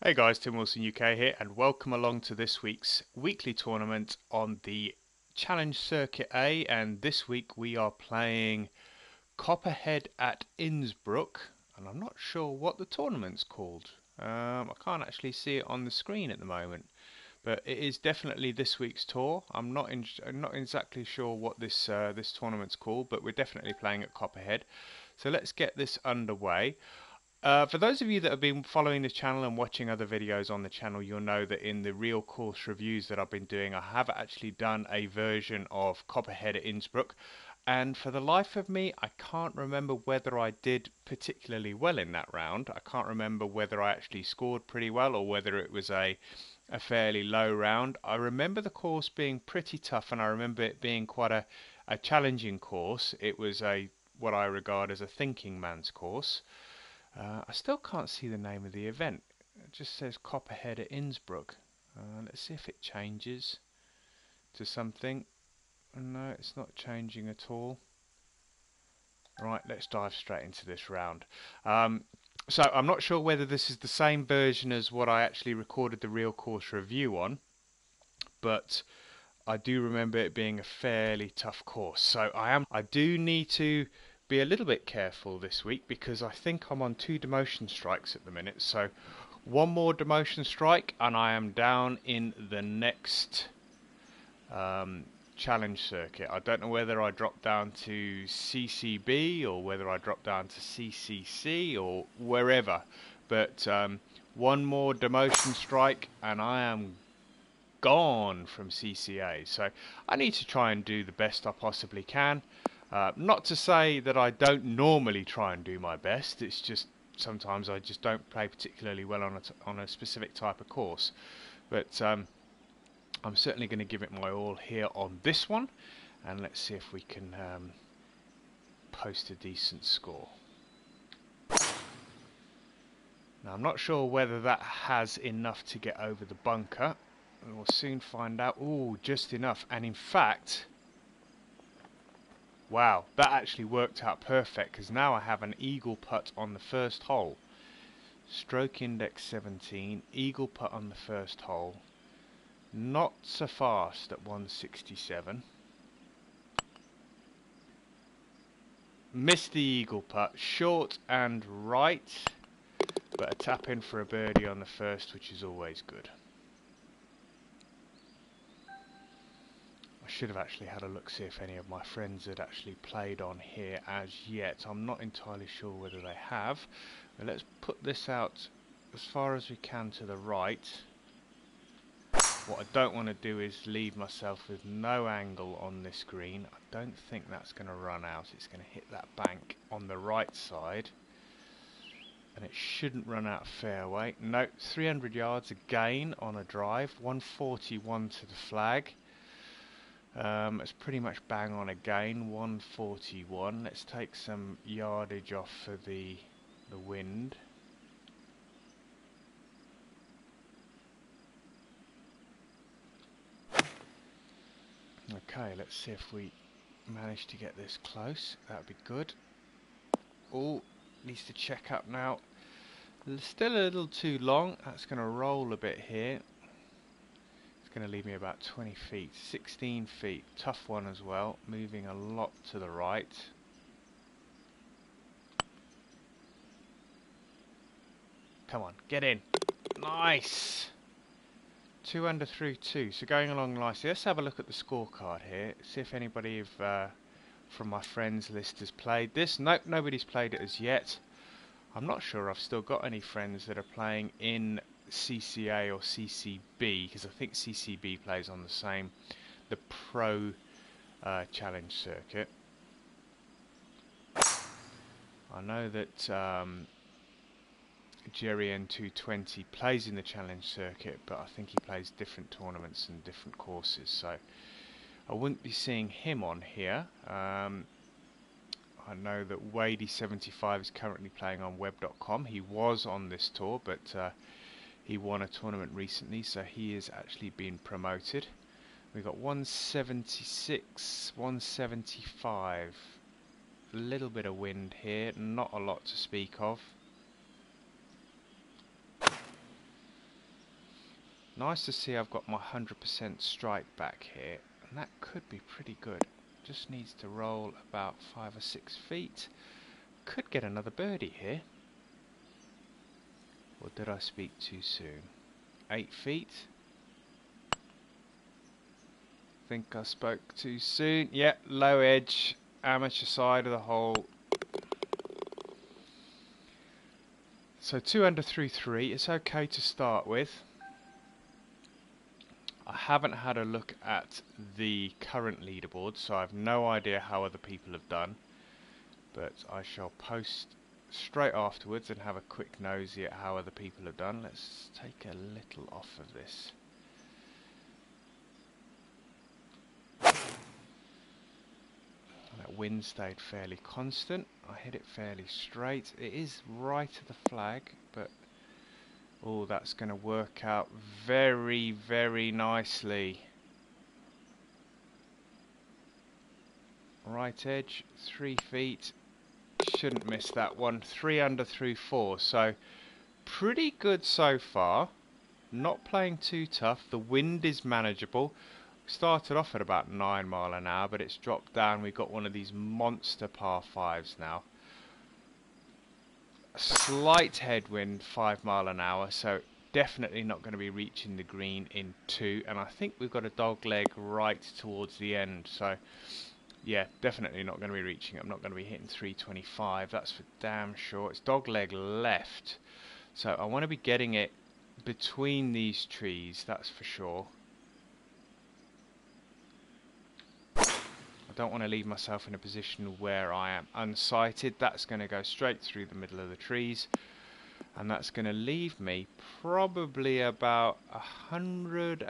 Hey guys, Tim Wilson UK here, and welcome along to this week's weekly tournament on the Challenge Circuit A. And this week we are playing Copperhead at Innsbruck, and I'm not sure what the tournament's called. I can't actually see it on the screen at the moment, but it is definitely this week's tour. I'm not exactly sure what this tournament's called, but we're definitely playing at Copperhead. So let's get this underway. For those of you that have been following the channel and watching other videos on the channel, you'll know that in the real course reviews that I've been doing, I have actually done a version of Copperhead at Innsbruck, and for the life of me, I can't remember whether I did particularly well in that round. I can't remember whether I actually scored pretty well or whether it was a fairly low round. I remember the course being pretty tough, and I remember it being quite a challenging course. It was what I regard as a thinking man's course. I still can't see the name of the event. It just says Copperhead at Innsbruck. Let's see if it changes to something. No, it's not changing at all. Right, let's dive straight into this round. So I'm not sure whether this is the same version as what I actually recorded the real course review on, but I do remember it being a fairly tough course. So I do need to be a little bit careful this week because I think I'm on 2 demotion strikes at the minute. So one more demotion strike and I am down in the next challenge circuit. I don't know whether I drop down to CCB or whether I drop down to CCC or wherever. But one more demotion strike and I am gone from CCA. So I need to try and do the best I possibly can. Not to say that I don't normally try and do my best. It's just sometimes I just don't play particularly well on a specific type of course. But I'm certainly going to give it my all here on this one. And let's see if we can post a decent score. Now I'm not sure whether that has enough to get over the bunker. We'll soon find out. Ooh, just enough. And in fact, wow, that actually worked out perfect because now I have an eagle putt on the first hole. Stroke index 17, eagle putt on the first hole. Not so fast at 167. Missed the eagle putt, short and right, but a tap in for a birdie on the first, which is always good. I should have actually had a look, see if any of my friends had actually played on here as yet. I'm not entirely sure whether they have. But let's put this out as far as we can to the right. What I don't want to do is leave myself with no angle on this green. I don't think that's going to run out. It's going to hit that bank on the right side. And it shouldn't run out of fairway. No, 300 yards again on a drive. 141 to the flag. It's pretty much bang on again, 141. Let's take some yardage off for the wind. Okay, let's see if we manage to get this close. That would be good. Oh, needs to check up now. Still a little too long. That's going to roll a bit here. It's going to leave me about 20 feet, 16 feet, tough one as well, moving a lot to the right. Come on, get in. Nice! 2 under through 2, so going along nicely. Let's have a look at the scorecard here, see if anybody from my friends list has played this. Nope, nobody's played it as yet. I'm not sure I've still got any friends that are playing in CCA or CCB, because I think CCB plays on the Pro Challenge circuit. I know that Jerry N220 plays in the Challenge circuit, but I think he plays different tournaments and different courses, so I wouldn't be seeing him on here. I know that Wadey75 is currently playing on web.com. He was on this tour, but he won a tournament recently, so he is actually being promoted. We've got 176, 175. A little bit of wind here, not a lot to speak of. Nice to see I've got my 100% strike back here, and that could be pretty good. Just needs to roll about 5 or 6 feet. Could get another birdie here. Or did I speak too soon? 8 feet. Think I spoke too soon. Yeah, low edge, amateur side of the hole. So 2 under through 3. It's okay to start with. I haven't had a look at the current leaderboard, so I have no idea how other people have done. But I shall post straight afterwards and have a quick nosy at how other people have done. Let's take a little off of this. That wind stayed fairly constant. I hit it fairly straight. It is right of the flag, but oh, that's going to work out very, very nicely. Right edge, 3 feet. Shouldn't miss that one. 3 under through 4. So pretty good so far. Not playing too tough. The wind is manageable. We started off at about 9 mile an hour, but it's dropped down. We've got one of these monster par 5s now. A slight headwind, 5 mile an hour, so definitely not going to be reaching the green in 2. And I think we've got a dog leg right towards the end, so yeah, definitely not going to be reaching it. I'm not going to be hitting 325, that's for damn sure. It's dog leg left, so I want to be getting it between these trees, that's for sure. I don't want to leave myself in a position where I am unsighted. That's going to go straight through the middle of the trees, and that's going to leave me probably about 100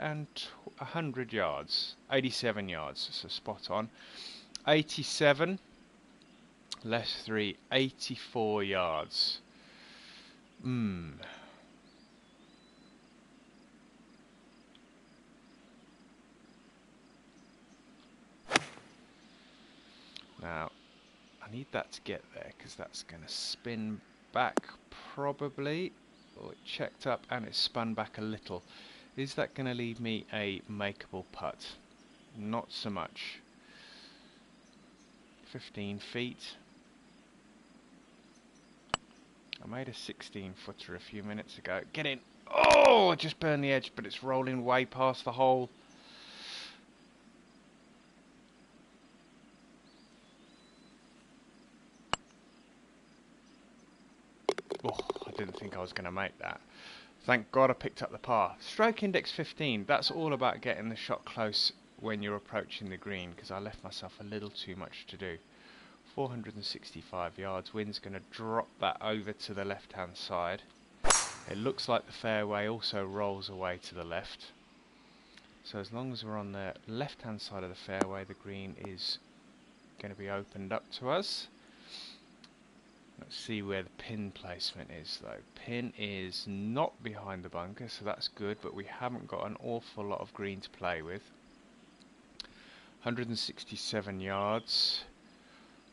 yards, 87 yards, so spot on. 87 less 3, 84 yards. Now I need that to get there, because that's going to spin back probably. Oh, it checked up and it spun back a little. Is that going to leave me a makeable putt? Not so much. 15 feet. I made a 16 footer a few minutes ago. Get in. Oh, I just burned the edge, but it's rolling way past the hole. Oh, I didn't think I was going to make that. Thank God I picked up the par. Stroke index 15. That's all about getting the shot close when you're approaching the green, because I left myself a little too much to do. 465 yards. Wind's going to drop that over to the left hand side. It looks like the fairway also rolls away to the left. So as long as we're on the left hand side of the fairway, the green is going to be opened up to us. Let's see where the pin placement is though. Pin is not behind the bunker, so that's good, but we haven't got an awful lot of green to play with. 167 yards.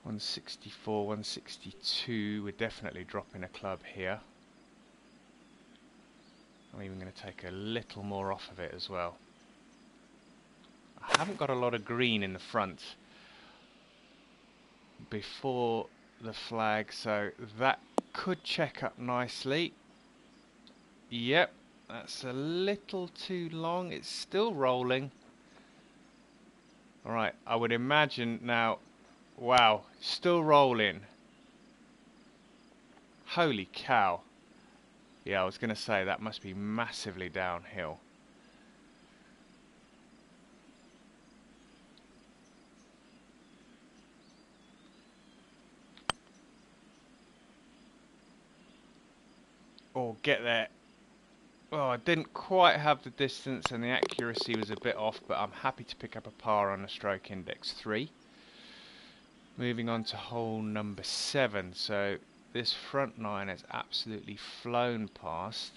164, 162. We're definitely dropping a club here. I'm even going to take a little more off of it as well. I haven't got a lot of green in the front before the flag, so that could check up nicely. Yep, that's a little too long. It's still rolling. Alright, I would imagine now. Wow, still rolling. Holy cow. Yeah, I was going to say that must be massively downhill. Oh, get there. Oh, I didn't quite have the distance and the accuracy was a bit off, but I'm happy to pick up a par on a stroke index 3. Moving on to hole number 7. So this front nine has absolutely flown past.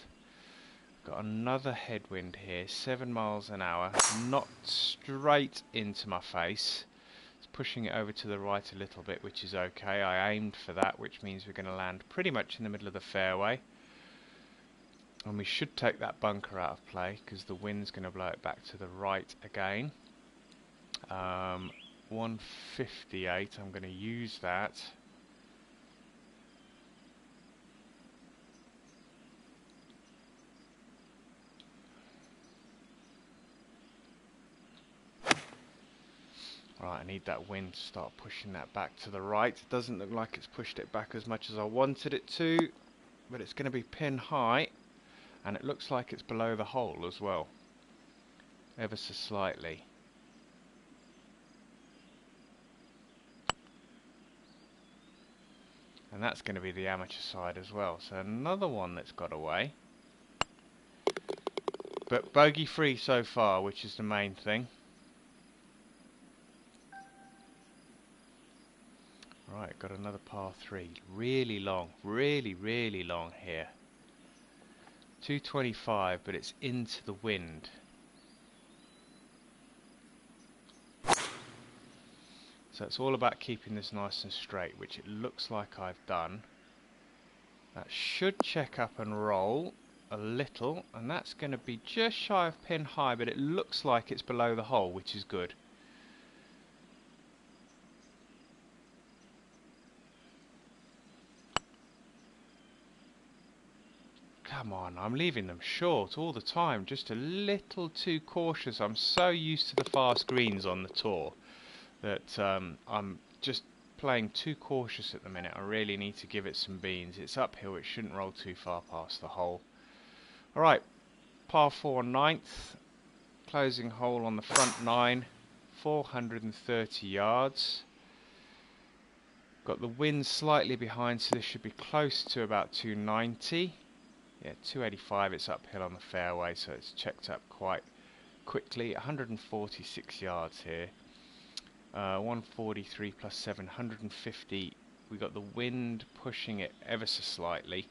Got another headwind here, 7 miles an hour, not straight into my face. It's pushing it over to the right a little bit, which is okay. I aimed for that, which means we're going to land pretty much in the middle of the fairway. And we should take that bunker out of play because the wind's going to blow it back to the right again. 158, I'm going to use that. Right, I need that wind to start pushing that back to the right. It doesn't look like it's pushed it back as much as I wanted it to, but it's going to be pin high, and it looks like it's below the hole as well, ever so slightly. And that's going to be the amateur side as well, so another one that's got away. But bogey free so far, which is the main thing. Right, got another par 3. Really long, really long here. 225, but it's into the wind. So it's all about keeping this nice and straight, which it looks like I've done. That should check up and roll a little, and that's going to be just shy of pin high, but it looks like it's below the hole, which is good. Come on, I'm leaving them short all the time, just a little too cautious. I'm so used to the fast greens on the tour that I'm just playing too cautious at the minute. I really need to give it some beans. It's uphill, it shouldn't roll too far past the hole. Alright, par 4 9th, closing hole on the front 9, 430 yards. Got the wind slightly behind, so this should be close to about 290. Yeah, 285, it's uphill on the fairway, so it's checked up quite quickly. 146 yards here. 143 plus 7, 150. We got the wind pushing it ever so slightly.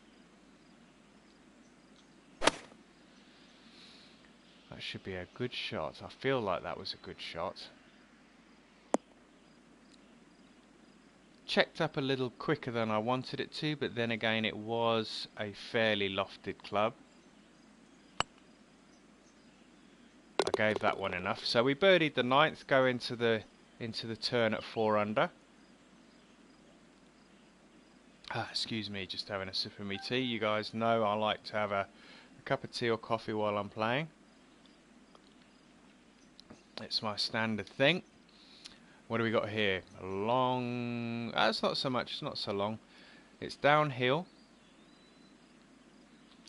That should be a good shot. I feel like that was a good shot. Checked up a little quicker than I wanted it to, but then again it was a fairly lofted club. I gave that one enough. So we birdied the 9th, go into the turn at 4 under. Excuse me, just having a sip of my tea. You guys know I like to have a cup of tea or coffee while I'm playing. It's my standard thing. What do we got here? A long... it's not so much, it's not so long. It's downhill.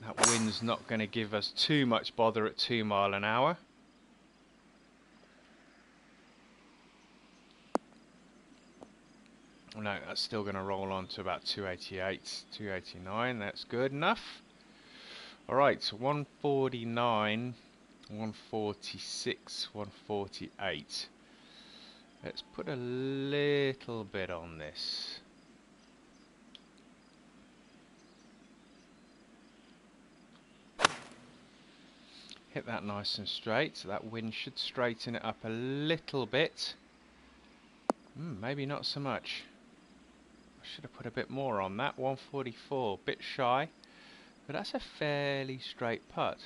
That wind's not going to give us too much bother at 2 miles an hour. No, that's still going to roll on to about 288, 289. That's good enough. Alright, so 149, 146, 148. Let's put a little bit on this. Hit that nice and straight, so that wind should straighten it up a little bit. Maybe not so much. I should have put a bit more on that. 144, bit shy, but that's a fairly straight putt.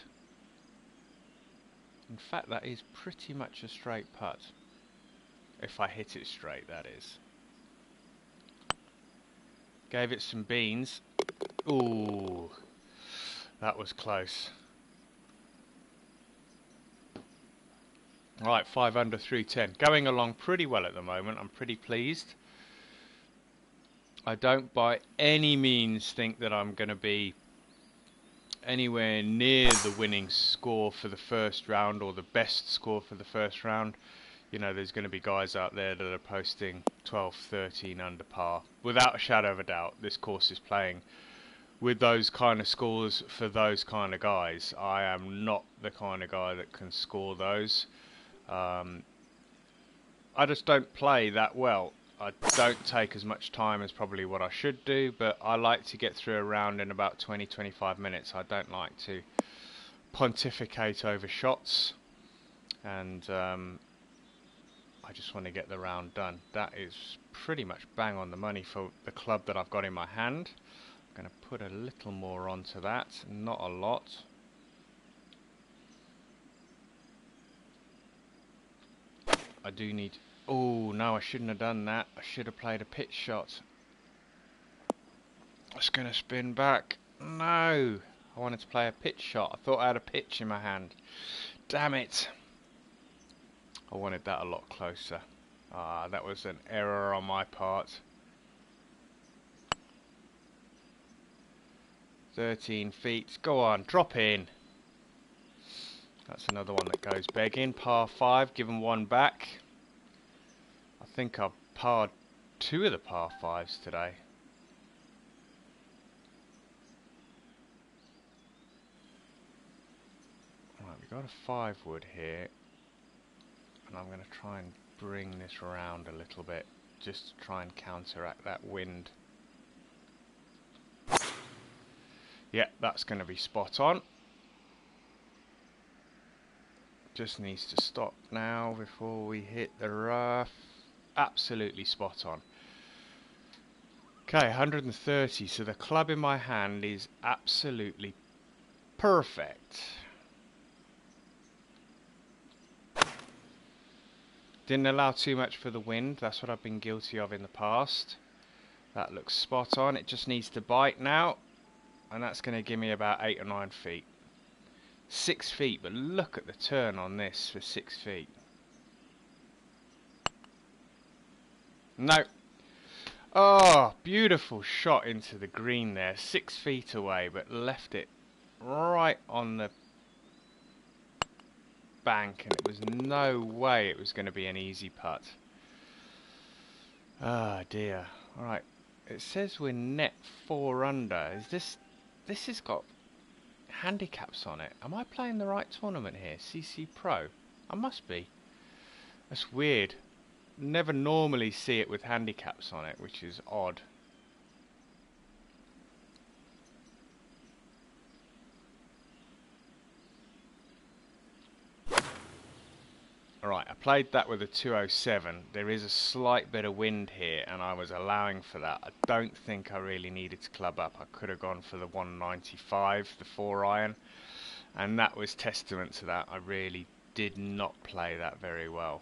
In fact, that is pretty much a straight putt. If I hit it straight, that is. Gave it some beans. Ooh, that was close. Right, 5 under through 10. Going along pretty well at the moment. I'm pretty pleased. I don't by any means think that I'm going to be anywhere near the winning score for the first round or the best score for the first round. You know, there's going to be guys out there that are posting 12, 13 under par. Without a shadow of a doubt, this course is playing with those kind of scores for those kind of guys. I am not the kind of guy that can score those. I just don't play that well. I don't take as much time as probably what I should do, but I like to get through a round in about 20-25 minutes. I don't like to pontificate over shots, and I just want to get the round done. That is pretty much bang on the money for the club that I've got in my hand. I'm going to put a little more onto that, not a lot. I do need... Oh, no, I shouldn't have done that. I should have played a pitch shot. I was going to spin back. No! I wanted to play a pitch shot. I thought I had a pitch in my hand. Damn it! I wanted that a lot closer. Ah, that was an error on my part. 13 feet. Go on, drop in. That's another one that goes begging. Par 5, given one back. I think I've parred 2 of the par 5s today. Right, we've got a 5 wood here. And I'm going to try and bring this around a little bit. Just to try and counteract that wind. Yeah, that's going to be spot on. Just needs to stop now before we hit the rough. Absolutely spot on. Okay, 130. So the club in my hand is absolutely perfect. Didn't allow too much for the wind. That's what I've been guilty of in the past. That looks spot on. It just needs to bite now. And that's going to give me about 8 or 9 feet. 6 feet, but look at the turn on this for 6 feet. No. Oh, beautiful shot into the green there. 6 feet away, but left it right on the bank, and it was no way it was going to be an easy putt. Ah, dear. Alright, it says we're net 4 under. This has got handicaps on it. Am I playing the right tournament here? CC Pro? I must be. That's weird. Never normally see it with handicaps on it, which is odd. Alright, I played that with a 207. There is a slight bit of wind here, and I was allowing for that. I don't think I really needed to club up. I could have gone for the 195, the 4 iron, and that was testament to that. I really did not play that very well.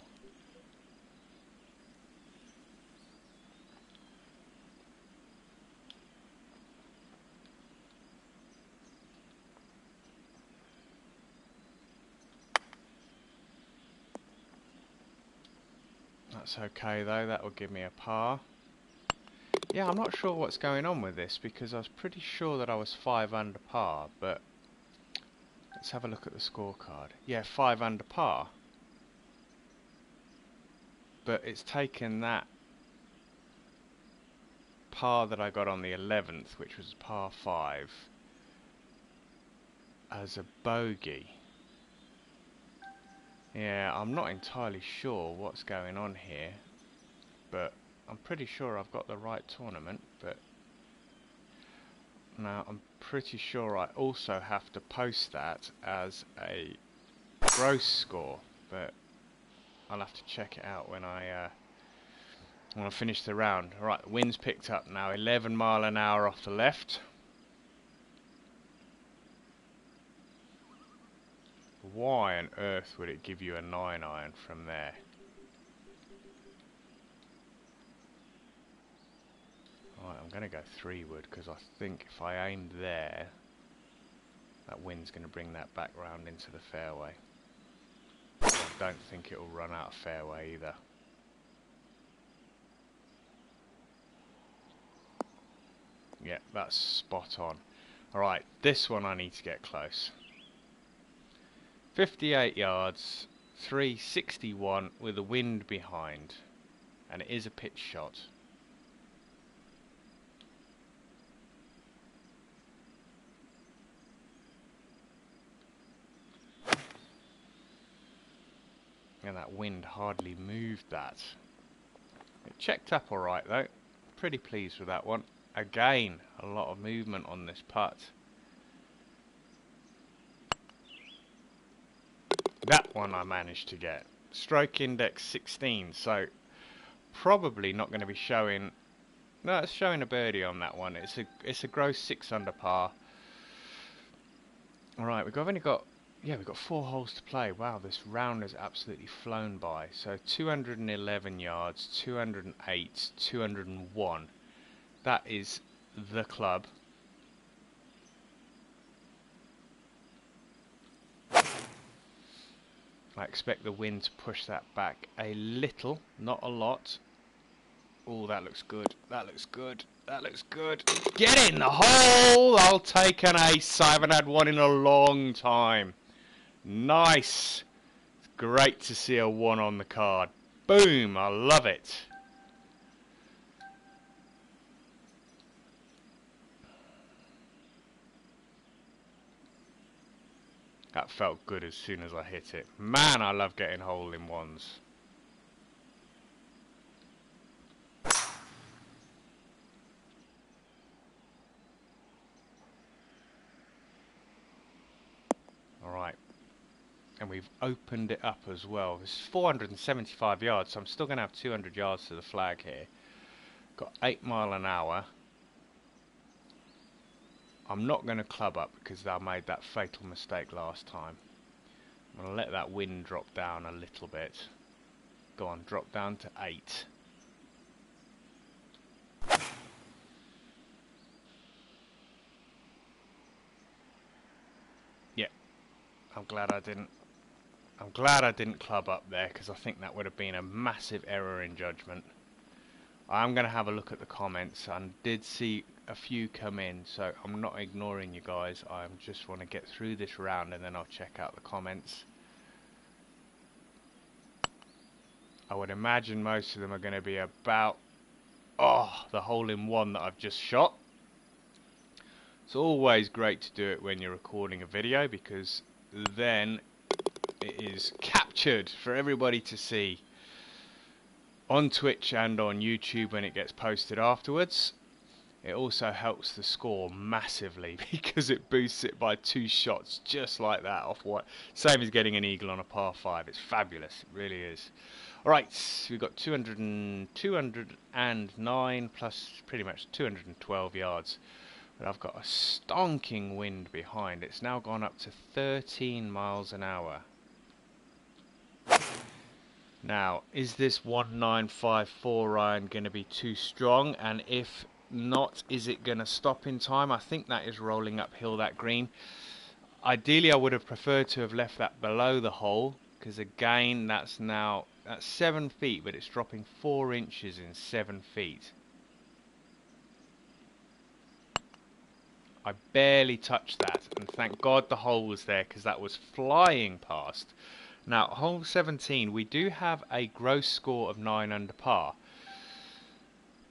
That's okay though, that will give me a par. Yeah, I'm not sure what's going on with this, because I was pretty sure that I was 5 under par, but let's have a look at the scorecard. Yeah, 5 under par. But it's taken that par that I got on the 11th, which was par 5, as a bogey. Yeah, I'm not entirely sure what's going on here, but I'm pretty sure I've got the right tournament. But now I'm pretty sure I also have to post that as a gross score, but I'll have to check it out when I finish the round. Alright, the wind's picked up now, 11 mile an hour off the left. Why on earth would it give you a 9 iron from there? Right, I'm going to go 3 wood, because I think if I aimed there, that wind's going to bring that back round into the fairway. I don't think it will run out of fairway either. Yeah, that's spot on. Alright, this one I need to get close. 58 yards, 361 with the wind behind, and it is a pitch shot. And that wind hardly moved that. It checked up alright though. Pretty pleased with that one. Again, a lot of movement on this putt. That one I managed to get. Stroke index 16, so probably not going to be showing... No, it's showing a birdie on that one. It's a gross 6 under par. Alright, we've only got yeah, we've got 4 holes to play. Wow, this round has absolutely flown by. So 211 yards, 208, 201. That is the club. I expect the wind to push that back a little, not a lot. Oh, that looks good. That looks good. That looks good. Get in the hole! I'll take an ace. I haven't had one in a long time. Nice. It's great to see a 1 on the card. Boom! I love it. That felt good as soon as I hit it. Man, I love getting hole-in-ones. Alright. And we've opened it up as well. This is 475 yards, so I'm still going to have 200 yards to the flag here. Got 8 mile an hour. I'm not going to club up because I made that fatal mistake last time. I'm going to let that wind drop down a little bit. Go on, drop down to 8. Yeah, I'm glad I didn't club up there because I think that would have been a massive error in judgment. I'm going to have a look at the comments. I did see a few come in, so I'm not ignoring you guys. I just want to get through this round and then I'll check out the comments. I would imagine most of them are going to be about, oh, the hole-in-one that I've just shot. It's always great to do it when you're recording a video because then it is captured for everybody to see on Twitch and on YouTube when it gets posted afterwards. It also helps the score massively because it boosts it by 2 shots just like that off what, same as getting an eagle on a par 5. It's fabulous, it really is. Alright, we've got 209 plus pretty much 212 yards. But I've got a stonking wind behind. It's now gone up to 13 miles an hour. Now, is this 1954 iron going to be too strong? And if not, is it going to stop in time? I think that is rolling uphill, that green. Ideally, I would have preferred to have left that below the hole, because again, that's 7 feet, but it's dropping 4 inches in 7 feet. I barely touched that, and thank God the hole was there, because that was flying past. Now, hole 17, we do have a gross score of 9 under par.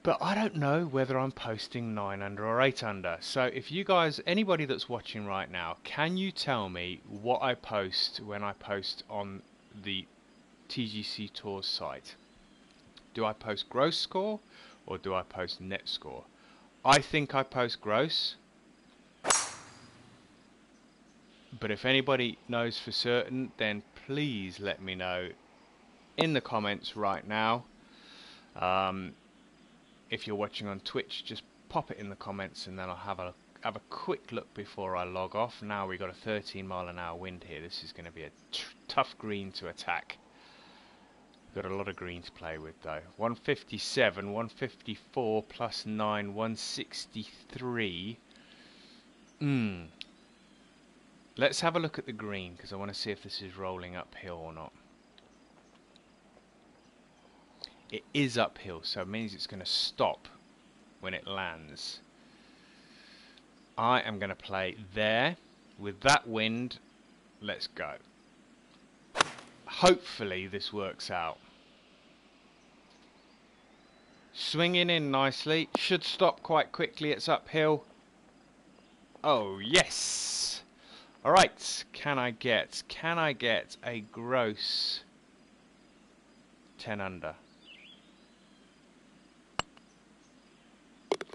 But I don't know whether I'm posting 9 under or 8 under. So if you guys, anybody that's watching right now, can you tell me what I post when I post on the TGC Tours site? Do I post gross score or do I post net score? I think I post gross. But if anybody knows for certain, then please let me know in the comments right now. If you're watching on Twitch, just pop it in the comments and then I'll have a quick look before I log off. Now we've got a 13 mile an hour wind here. This is going to be a tough green to attack. Got a lot of green to play with though. 157, 154 plus 9, 163. Let's have a look at the green because I want to see if this is rolling uphill or not. It is uphill, so it means it's going to stop when it lands. I am going to play there with that wind. Let's go. Hopefully this works out. Swinging in nicely. Should stop quite quickly. It's uphill. Oh, yes. All right. Can I get a gross 10 under?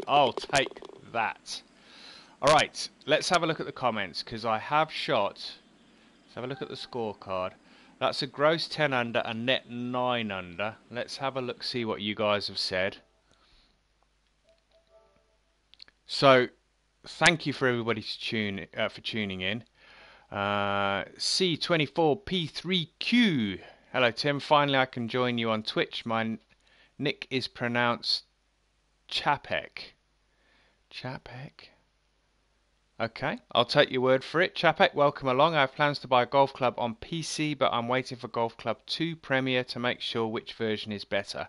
I'll take that. Alright, let's have a look at the comments, because I have shot. Let's have a look at the scorecard. That's a gross 10 under, a net 9 under. Let's have a look, see what you guys have said. So, thank you for everybody for tuning in. C24P3Q. Hello, Tim. Finally, I can join you on Twitch. My nick is pronounced Chapek. Chapek? Okay, I'll take your word for it. Chapek, welcome along. I have plans to buy a golf club on PC, but I'm waiting for Golf Club 2 Premier to make sure which version is better.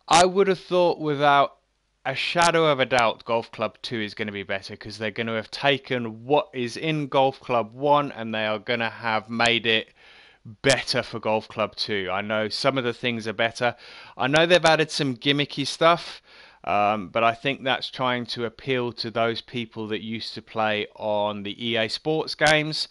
I would have thought without a shadow of a doubt Golf Club 2 is going to be better, because they're going to have taken what is in Golf Club 1 and they are going to have made it better for Golf Club 2. I know some of the things are better. I know they've added some gimmicky stuff, but I think that's trying to appeal to those people that used to play on the EA Sports games.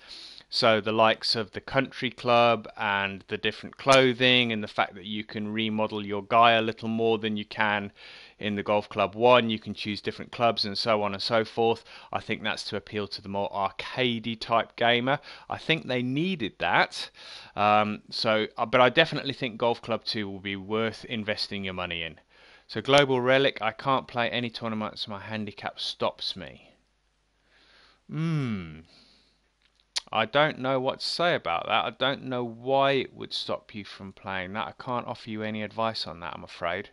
So the likes of the country club and the different clothing and the fact that you can remodel your guy a little more than you can in the Golf Club 1. You can choose different clubs and so on and so forth. I think that's to appeal to the more arcadey type gamer. I think they needed that. But I definitely think Golf Club 2 will be worth investing your money in. So Global Relic, I can't play any tournaments, my handicap stops me. I don't know what to say about that. I don't know why it would stop you from playing that. I can't offer you any advice on that, I'm afraid.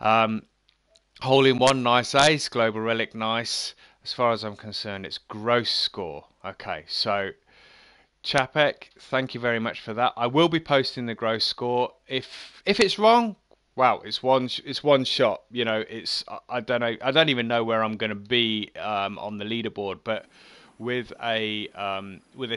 Hole in one, nice ace. Global Relic, nice. As far as I'm concerned, it's gross score. Okay, so Chapek, thank you very much for that. I will be posting the gross score. If it's wrong, wow, it's one shot. You know, I don't know. I don't even know where I'm going to be on the leaderboard, but with a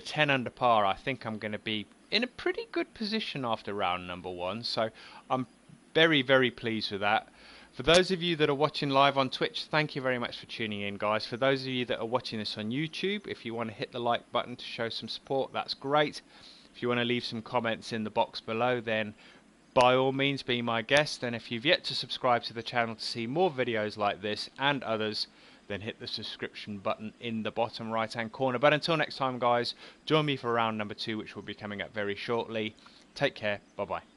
10 under par, I think I'm going to be in a pretty good position after round number 1. So I'm very, very pleased with that. For those of you that are watching live on Twitch, thank you very much for tuning in, guys. For those of you that are watching this on YouTube, if you want to hit the like button to show some support, that's great. If you want to leave some comments in the box below, then by all means be my guest. And if you've yet to subscribe to the channel to see more videos like this and others, then hit the subscription button in the bottom right hand corner. But until next time, guys, join me for round number 2, which will be coming up very shortly. Take care. Bye bye.